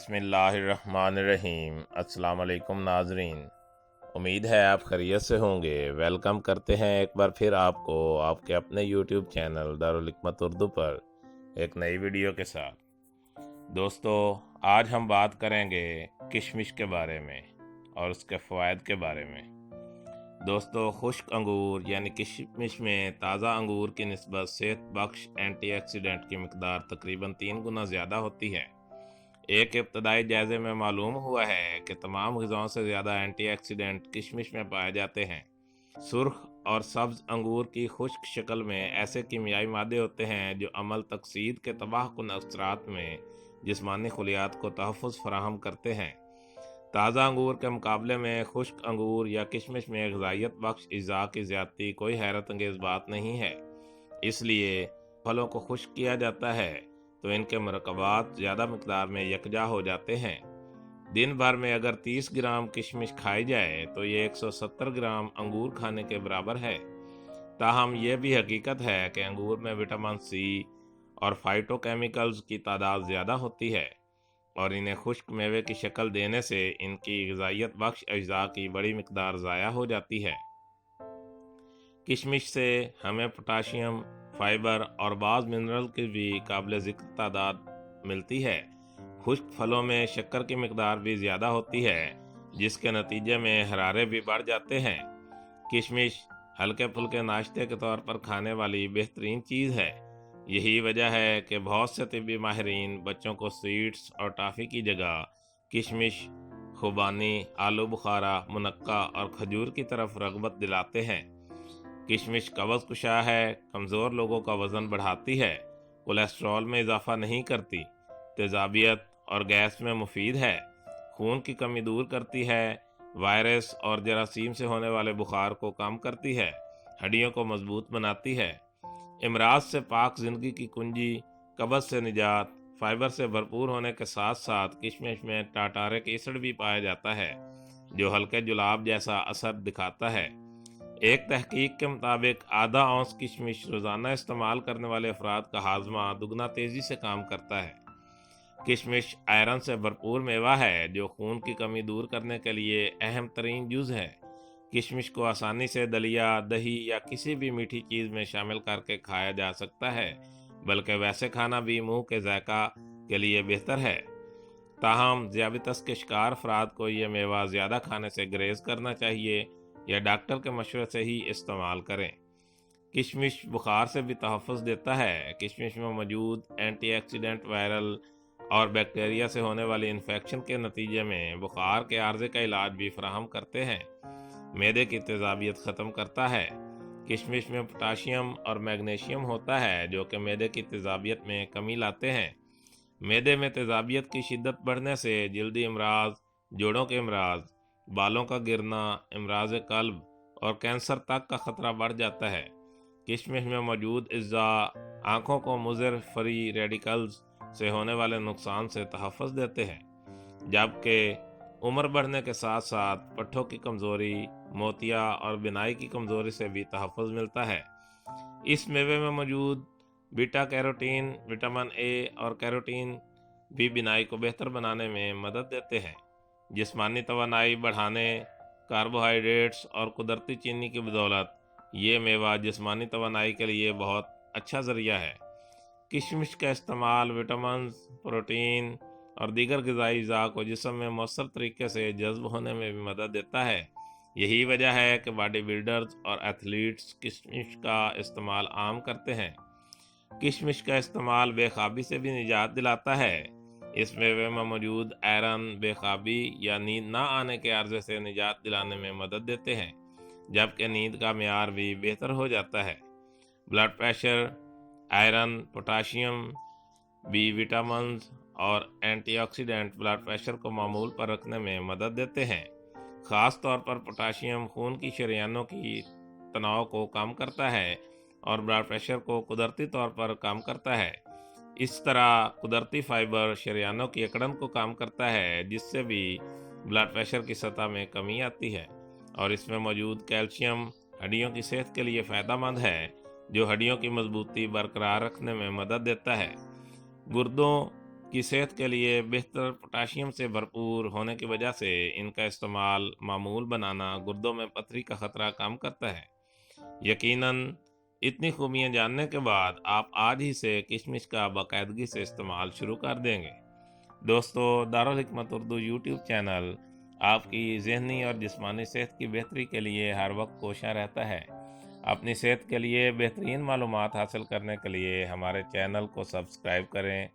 बिस्मिल्लाहिर्रहमानिर्रहीम। अस्सलाम वालेकुम नाजरीन, उम्मीद है आप खैरियत से होंगे। वेलकम करते हैं एक बार फिर आपको आपके अपने यूट्यूब चैनल दारुल हिकमत उर्दू पर एक नई वीडियो के साथ। दोस्तों, आज हम बात करेंगे किशमिश के बारे में और उसके फ़वाइद के बारे में। दोस्तों, खुश्क अंगूर यानी किशमिश में ताज़ा अंगूर की निस्बत सेहत बख्श एंटीऑक्सीडेंट की मिकदार तकरीबन 3 गुना ज़्यादा होती है। एक इब्तदाई जायजे में मालूम हुआ है कि तमाम ग़िज़ाओं से ज़्यादा एंटीऑक्सीडेंट किशमिश में पाए जाते हैं। सुर्ख और सब्ज़ अंगूर की खुश्क शक्ल में ऐसे कीमियाई मादे होते हैं जो अमल तकसीद के तबाहकुन असरात में जिस्मानी खलियात को तहफ़्फ़ुज़ फराहम करते हैं। ताज़ा अंगूर के मुकाबले में खुश्क अंगूर या किशमिश में ग़िज़ाइयत बख्श अज़्ज़ा की ज़्यादती कोई हैरत अंगेज़ बात नहीं है। इसलिए फलों को खुश्क किया जाता है तो इनके मरकबात ज़्यादा मकदार में यकजा हो जाते हैं। दिन भर में अगर 30 ग्राम किशमिश खाई जाए तो ये 170 ग्राम अंगूर खाने के बराबर है। ताहम यह भी हकीकत है कि अंगूर में विटामिन सी और फाइटोकेमिकल्स की तादाद ज़्यादा होती है और इन्हें खुश्क मेवे की शक्ल देने से इनकी ग़िज़ाइयत बख्श अज्जा की बड़ी मकदार ज़ाया हो जाती है। किशमिश से हमें पोटाशियम, फाइबर और बाज़ मिनरल की भी काबिल ज़िक्र तादाद मिलती है। खुश्क फलों में शक्कर की मकदार भी ज़्यादा होती है जिसके नतीजे में हरारे भी बढ़ जाते हैं। किशमिश हल्के फुल्के नाश्ते के तौर पर खाने वाली बेहतरीन चीज़ है। यही वजह है कि बहुत से तिब्बी माहिरीन बच्चों को स्वीट्स और टॉफ़ी की जगह किशमिश, खुबानी, आलू बुखारा, मुनक्का और खजूर की तरफ रग़बत दिलाते हैं। किशमिश कब्ज़ कुशा है, कमज़ोर लोगों का वज़न बढ़ाती है, कोलेस्ट्रॉल में इजाफ़ा नहीं करती, तेज़ाबियत और गैस में मुफीद है, खून की कमी दूर करती है, वायरस और जरासीम से होने वाले बुखार को कम करती है, हड्डियों को मजबूत बनाती है, इमराज से पाक ज़िंदगी की कुंजी, कब्ज़ से निजात। फाइबर से भरपूर होने के साथ साथ किशमिश में टाटारिक एसिड भी पाया जाता है जो हल्के जुलाब जैसा असर दिखाता है। एक तहकीक के मुताबिक आधा औंस किशमिश रोज़ाना इस्तेमाल करने वाले अफराद का हाजमा दुगना तेज़ी से काम करता है। किशमिश आयरन से भरपूर मेवा है जो खून की कमी दूर करने के लिए अहम तरीन जुज़ है। किशमिश को आसानी से दलिया, दही या किसी भी मीठी चीज़ में शामिल करके खाया जा सकता है, बल्कि वैसे खाना भी मुंह के जायका के लिए बेहतर है। ताहम ज़ियाबतीस के शिकार अफराद को यह मेवा ज़्यादा खाने से गुरेज करना चाहिए या डॉक्टर के मशवरे से ही इस्तेमाल करें। किशमिश बुखार से भी तहफ़्फ़ुज़ देता है। किशमिश में मौजूद एंटीऑक्सीडेंट वायरल और बैक्टीरिया से होने वाली इन्फेक्शन के नतीजे में बुखार के आर्ज़े का इलाज भी फराहम करते हैं। मैदे की तेज़ाबियत ख़त्म करता है। किशमिश में पोटाशियम और मैग्नीशियम होता है जो कि मैदे की तेज़ाबियत में कमी लाते हैं। मैदे में तेज़ाबियत की शिद्दत बढ़ने से जल्दी अमराज, जोड़ों के अमराज, बालों का गिरना, अमराज कल्ब और कैंसर तक का ख़तरा बढ़ जाता है। किशमिश में मौजूद अज्जा आँखों को मुज़र फ्री रेडिकल्स से होने वाले नुकसान से तहफ़्फ़ुज़ देते हैं, जबकि उम्र बढ़ने के साथ साथ पट्ठों की कमज़ोरी, मोतिया और बिनाई की कमज़ोरी से भी तहफ़्फ़ुज़ मिलता है। इस मेवे में मौजूद बीटा कैरोटीन, विटामिन ए और कैरोटीन भी बिनाई को बेहतर बनाने में मदद देते हैं। जिस्मानी तवानाई बढ़ाने, कार्बोहाइड्रेट्स और कुदरती चीनी की बदौलत ये मेवा जिस्मानी तवानाई के लिए बहुत अच्छा ज़रिया है। किशमिश का इस्तेमाल विटामिन, प्रोटीन और दीगर ग़िज़ाई अज़्ज़ा को जिस्म में मौसर तरीके से जज़्ब होने में भी मदद देता है। यही वजह है कि बॉडी बिल्डर्स और एथलीट्स किशमिश का इस्तेमाल आम करते हैं। किशमिश का इस्तेमाल बेख्वाबी से भी निजात दिलाता है। इस मेवे में मौजूद आयरन बेख्वाबी या नींद ना आने के अर्ज़े से निजात दिलाने में मदद देते हैं, जबकि नींद का मेयार भी बेहतर हो जाता है। Blood pressure, iron, potassium, B vitamins और एंटीऑक्सीडेंट ब्लड प्रेशर को मामूल पर रखने में मदद देते हैं। ख़ास तौर पर पोटाशियम खून की शरीयानों की तनाव को कम करता है और ब्लड प्रेशर को कुदरती तौर पर कम करता है। इस तरह कुदरती फाइबर शरीयानों की अकड़न को कम करता है जिससे भी ब्लड प्रेशर की सतह में कमी आती है, और इसमें मौजूद कैल्शियम हड्डियों की सेहत के लिए फ़ायदेमंद है जो हड्डियों की मजबूती बरकरार रखने में मदद देता है। गुर्दों की सेहत के लिए बेहतर पोटाशियम से भरपूर होने की वजह से इनका इस्तेमाल मामूल बनाना गुर्दों में पथरी का ख़तरा कम करता है। यकीनन इतनी खूबियाँ जानने के बाद आप आज ही से किशमिश का बाकायदगी से इस्तेमाल शुरू कर देंगे। दोस्तों, दारुल हिकमत उर्दू यूट्यूब चैनल आपकी ज़हनी और जिस्मानी सेहत की बेहतरी के लिए हर वक्त कोशां रहता है। अपनी सेहत के लिए बेहतरीन मालूमात हासिल करने के लिए हमारे चैनल को सब्सक्राइब करें,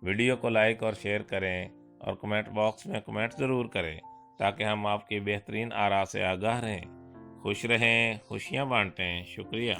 वीडियो को लाइक और शेयर करें और कमेंट बॉक्स में कमेंट ज़रूर करें ताकि हम आपकी बेहतरीन आरा से आगाह रहें। खुश रहें, खुशियाँ बांटें। शुक्रिया।